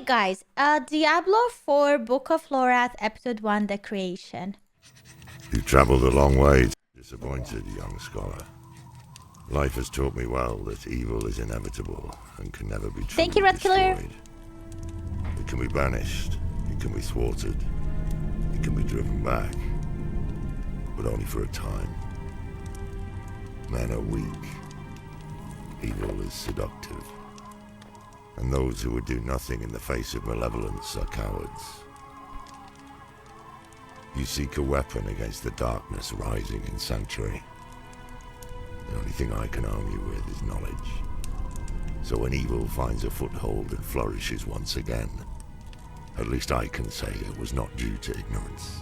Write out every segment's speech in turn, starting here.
guys, Diablo 4 Book of Lorath Episode 1 The Creation. You've travelled a long way, disappointed young scholar. Life has taught me well that evil is inevitable and can never be truly Thank you, Red Killer. destroyed. It can be banished, it can be thwarted, it can be driven back, but only for a time. Men are weak, evil is seductive, and those who would do nothing in the face of malevolence are cowards. You seek a weapon against the darkness rising in Sanctuary. The only thing I can arm you with is knowledge. So when evil finds a foothold and flourishes once again, at least I can say it was not due to ignorance.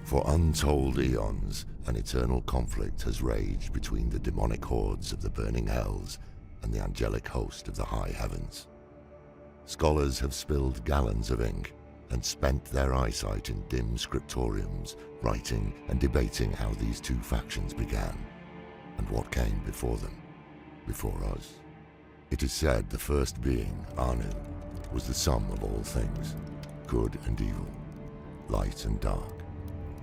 For untold eons, an eternal conflict has raged between the demonic hordes of the burning hells and the angelic host of the high heavens. Scholars have spilled gallons of ink and spent their eyesight in dim scriptoriums, writing and debating how these two factions began, and what came before them, before us. It is said the first being, Anu, was the sum of all things, good and evil, light and dark,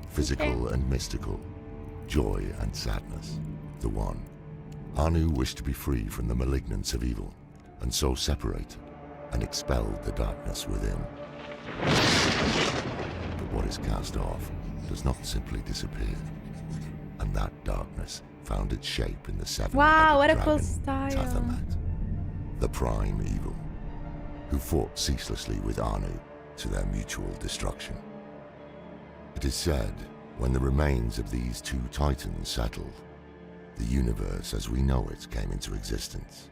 physical and mystical, joy and sadness, the one. Anu wished to be free from the malignance of evil, and so separated and expelled the darkness within. But what is cast off does not simply disappear, and that darkness found its shape in the seven-headed Wow, what a dragon, cool style. Tathamet, the prime evil, who fought ceaselessly with Anu to their mutual destruction. It is said, when the remains of these two titans settled, the universe as we know it came into existence.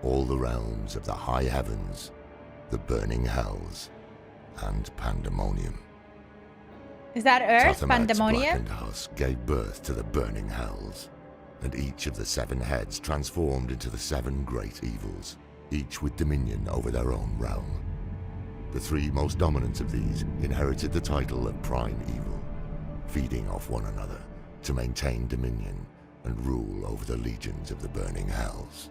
All the realms of the high heavens, the burning hells, and pandemonium. Is that Earth? Tathamet's Pandemonium? blackened husk gave birth to the burning hells, and each of the seven heads transformed into the seven great evils, each with dominion over their own realm. The three most dominant of these inherited the title of prime evil, feeding off one another to maintain dominion and rule over the legions of the burning hells.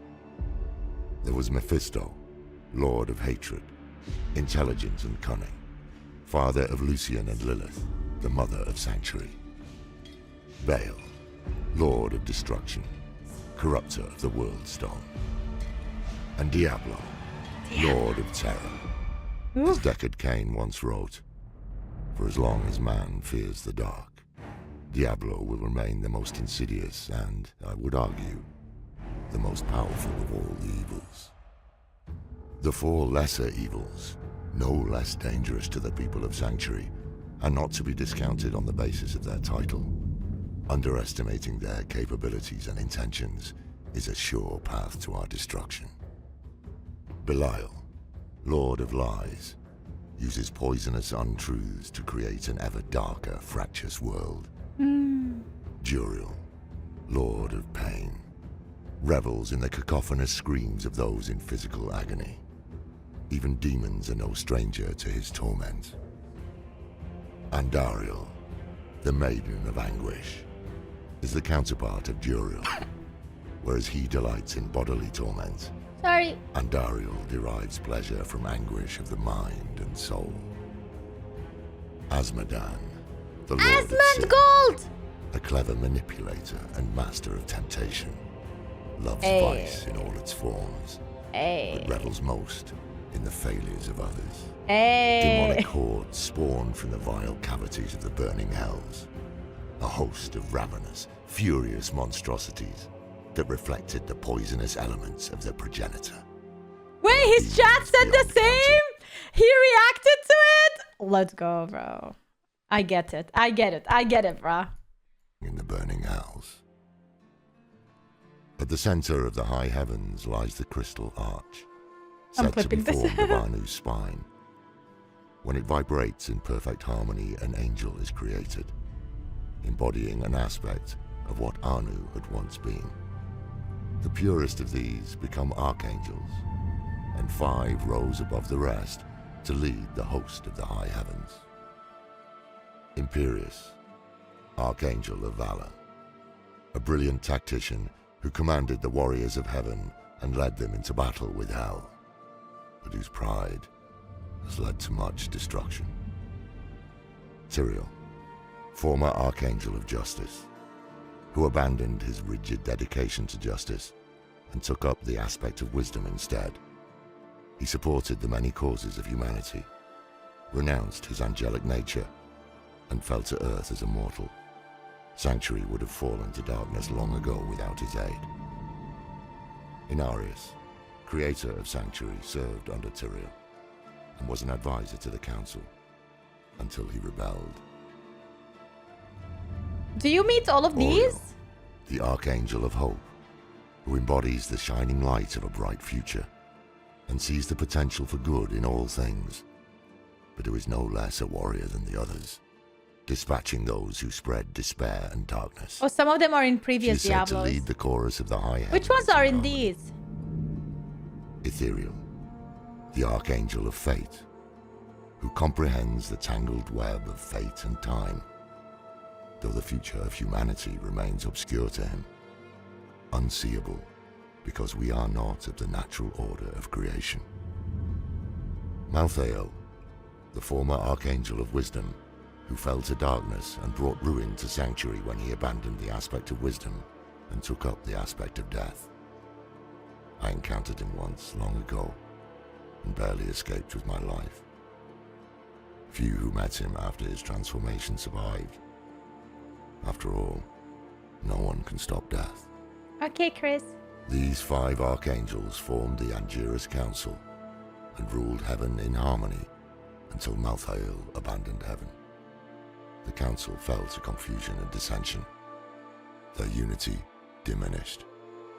There was Mephisto, Lord of Hatred, intelligent and cunning, father of Lucian and Lilith, the mother of Sanctuary. Baal, Lord of Destruction, corrupter of the World Stone. And Diablo, Lord of Terror. As Deckard Cain once wrote, "For as long as man fears the dark, Diablo will remain the most insidious and, I would argue, the most powerful of all the evils." The four lesser evils, no less dangerous to the people of Sanctuary, are not to be discounted on the basis of their title. Underestimating their capabilities and intentions is a sure path to our destruction. Belial, Lord of Lies, uses poisonous untruths to create an ever darker, fractious world. Juriel, Lord of Pain, revels in the cacophonous screams of those in physical agony. Even demons are no stranger to his torment. Andariel, the Maiden of Anguish, is the counterpart of Juriel. Whereas he delights in bodily torment, Sorry. Andariel derives pleasure from anguish of the mind and soul. Asmodan, the Lord of Asmund Sin, Gold! a clever manipulator and master of temptation, loves Hey. vice in all its forms, but Hey. revels most in the failures of others. Hey. Demonic hordes spawned from the vile cavities of the burning hells, a host of ravenous, furious monstrosities that reflected the poisonous elements of their progenitor. Wait, his chat said the Beyond same? He reacted to it? Let's go, bro. I get it. I get it, bro. In the burning hells. At the center of the high heavens lies the crystal arch, I'm said to be clipping this. formed of Anu's spine. When it vibrates in perfect harmony, an angel is created, embodying an aspect of what Anu had once been. The purest of these become archangels, and 5 rose above the rest to lead the host of the high heavens. Imperius, Archangel of Valor, a brilliant tactician who commanded the warriors of heaven and led them into battle with hell. but whose pride has led to much destruction. Tyrael, former Archangel of Justice, who abandoned his rigid dedication to justice and took up the aspect of wisdom instead. He supported the many causes of humanity, renounced his angelic nature, and fell to earth as a mortal. Sanctuary would have fallen to darkness long ago without his aid. Inarius, creator of Sanctuary, served under Tyrael and was an advisor to the council until he rebelled. Do you meet all of these? Oriel, the Archangel of Hope, who embodies the shining light of a bright future and sees the potential for good in all things, but who is no less a warrior than the others, dispatching those who spread despair and darkness. Oh, some of them are in previous She is said to Diablos. lead the chorus of the high heavens. Which ones are in harmony. these? Ethereal, the Archangel of Fate, who comprehends the tangled web of fate and time, though the future of humanity remains obscure to him, unseeable, because we are not of the natural order of creation. Malthael, the former Archangel of Wisdom, who fell to darkness and brought ruin to Sanctuary when he abandoned the aspect of wisdom and took up the aspect of death. I encountered him once, long ago, and barely escaped with my life. Few who met him after his transformation survived. After all, no one can stop death. Okay, Chris. These 5 archangels formed the Angiras Council and ruled heaven in harmony until Malthael abandoned heaven. The council fell to confusion and dissension. Their unity diminished.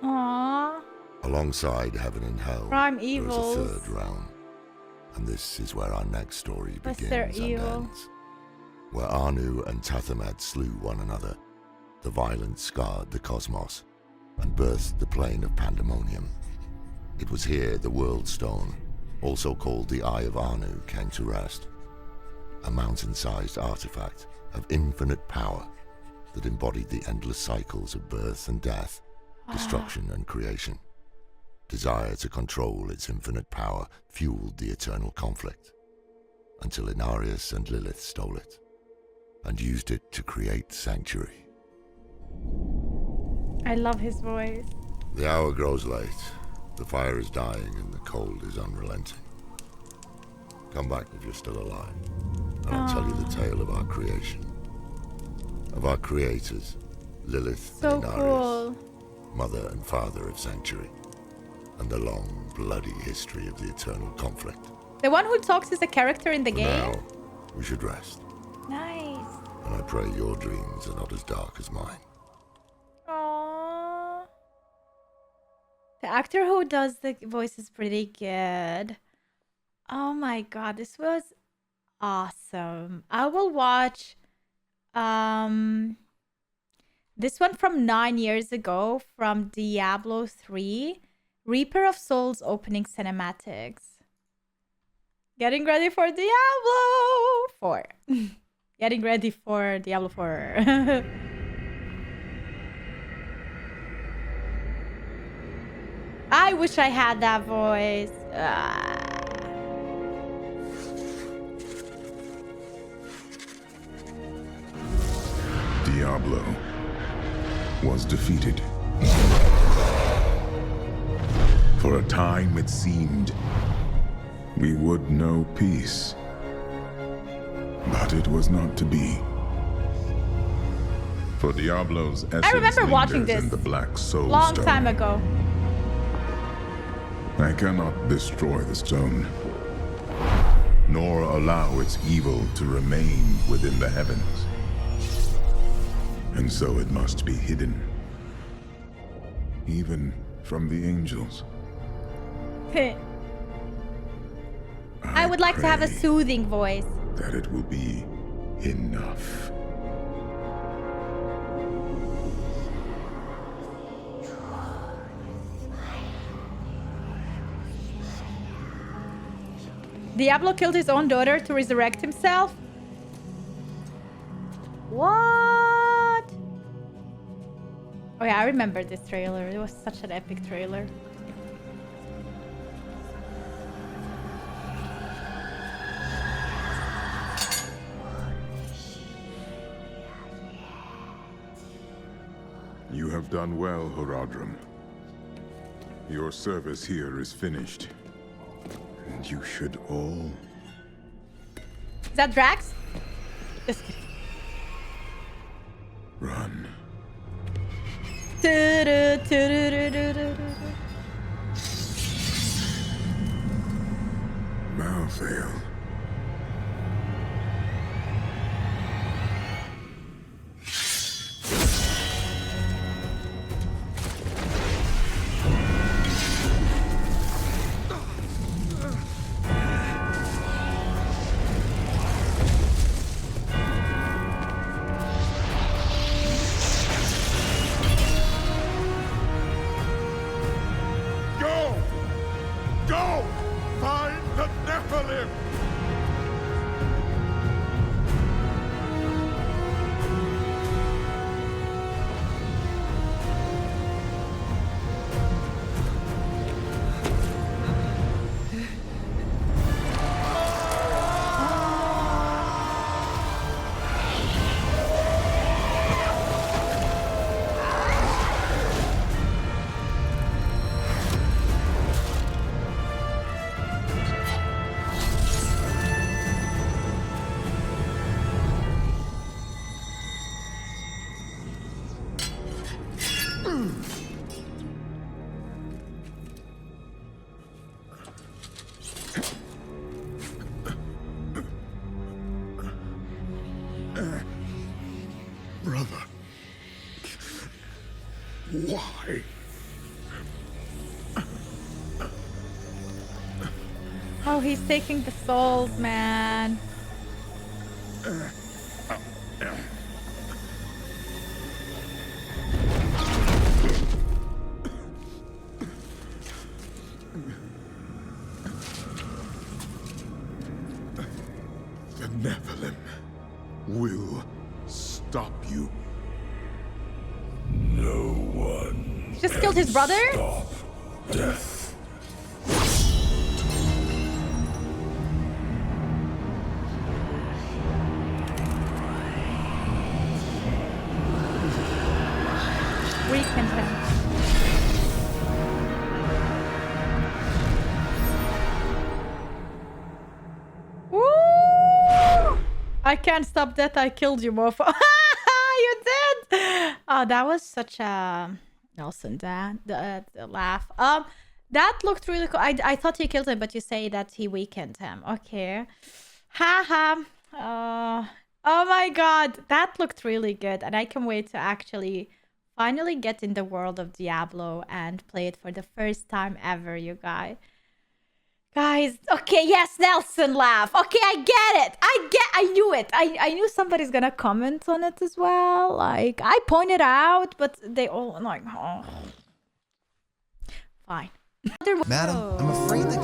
Aww. Alongside heaven and hell, Prime there is a evils. third realm. And this is where our next story What's begins their and evil? ends. Where Anu and Tathamed slew one another, the violence scarred the cosmos and birthed the plane of pandemonium. It was here the World Stone, also called the Eye of Anu, came to rest. A mountain-sized artifact of infinite power that embodied the endless cycles of birth and death, destruction and creation. Desire to control its infinite power fueled the eternal conflict, until Inarius and Lilith stole it, and used it to create Sanctuary. I love his voice. The hour grows late, the fire is dying, and the cold is unrelenting. Come back if you're still alive, and I'll tell you the tale of our creation. Of our creators, Lilith So and Inarius, cool. mother and father of Sanctuary, and the long, bloody history of the eternal conflict. The one who talks is a character in the For game? now, we should rest, Nice. and I pray your dreams are not as dark as mine. Aww. The actor who does the voice is pretty good. Oh my god, this was awesome. I will watch this one from 9 years ago from Diablo 3, Reaper of Souls opening cinematics. Getting ready for Diablo 4. Getting ready for Diablo 4. I wish I had that voice. Diablo was defeated. For a time it seemed we would know peace. But it was not to be. For Diablo's essence remember watching lingers this in the Black Soul Long Stone. time ago. I cannot destroy the stone, nor allow its evil to remain within the heavens. And so it must be hidden, even from the angels. I would like to have a pray soothing voice. that it will be enough. Diablo killed his own daughter to resurrect himself? What? Oh yeah, I remember this trailer. It was such an epic trailer. have done well, Horadrim. Your service here is finished. And you should all... Is that Drax? Just kidding. run. Malthael. Go! Go! Find the Nephilim! Brother. Why? Oh, he's taking the souls, man. The Nephilim will stop you. No one He just killed his brother? stop death. Weakened him. Woo! I can't stop that. I killed you, mofo. You did. Oh, that was such a Nelson the laugh. That looked really cool. I thought he killed him, but you say that he weakened him. Okay. Haha. Oh my god, that looked really good, and I can wait to actually finally get in the world of Diablo and play it for the first time ever, you guys. Guys, okay, yes, Nelson laugh. Okay, I get it. I knew it. I knew somebody's gonna comment on it as well. Like, I pointed out, but they all like, oh. Fine. Madam, I'm afraid that